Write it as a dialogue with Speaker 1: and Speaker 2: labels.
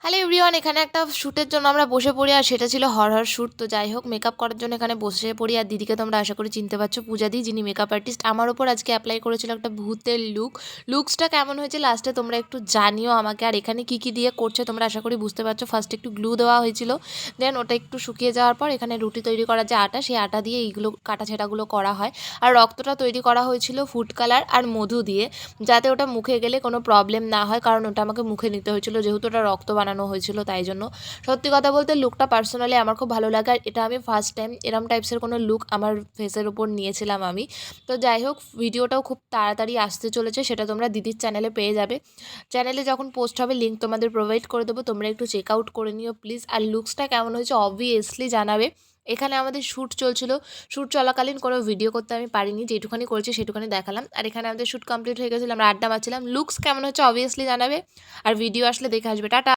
Speaker 1: Hello everyone, এখানে একটা শ্যুটের জন্য আমরা বসে পড়ি আর সেটা ছিল হরহর শ্যুট। তো যাই হোক, মেকআপ করার জন্য এখানে বসে পড়ি আর দিদিকে তোমরা আশা করি চিনতে পারছো, পূজাদি, যিনি মেকআপ আর্টিস্ট। আমার ওপর আজকে অ্যাপ্লাই করেছিল একটা ভূতের লুকসটা কেমন হয়েছে লাস্টে তোমরা একটু জানিও আমাকে। আর এখানে কী কী দিয়ে করছে তোমরা আশা করি বুঝতে পারছো। ফার্স্ট একটু গ্লু দেওয়া হয়েছিল, দেন ওটা একটু শুকিয়ে যাওয়ার পর এখানে রুটি তৈরি করার যে আটা, সেই আটা দিয়ে এইগুলো কাটা ছেঁড়াগুলো করা হয়। আর রক্তটা তৈরি করা হয়েছিল ফুড কালার আর মধু দিয়ে, যাতে ওটা মুখে গেলে কোনো প্রবলেম না হয়, কারণ ওটা আমাকে মুখে নিতে হয়েছিল যেহেতু ওটা রক্ত বানানো হয়েছিল। তাই জন্য সত্যি কথা বলতে লুকটা পার্সোনালি আমার খুব ভালো লাগে। আর এটা আমি ফার্স্ট টাইম এরম টাইপসের কোনো লুক আমার ফেসের উপর নিয়েছিলাম আমি। তো যাই হোক, ভিডিওটাও খুব তাড়াতাড়ি আসতে চলেছে, সেটা তোমরা দিদির চ্যানেলে পেয়ে যাবে। চ্যানেলে যখন পোস্ট হবে লিঙ্ক তোমাদের প্রোভাইড করে দেবো, তোমরা একটু চেক আউট করে নিও প্লিজ। আর লুকসটা কেমন হয়েছে অবভিয়াসলি জানাবে। এখানে আমাদের শ্যুট চলছিল, শ্যুট চলাকালীন কোনো ভিডিও করতে আমি পারিনি, যেটুখানি করেছি সেটুখানি দেখালাম। আর এখানে আমাদের শ্যুট কমপ্লিট হয়ে গেছিলো, আমরা আড্ডা মারছিলাম। লুকস কেমন হচ্ছে অবভিয়াসলি জানাবে, আর ভিডিও আসলে দেখে আসবে। টাটা।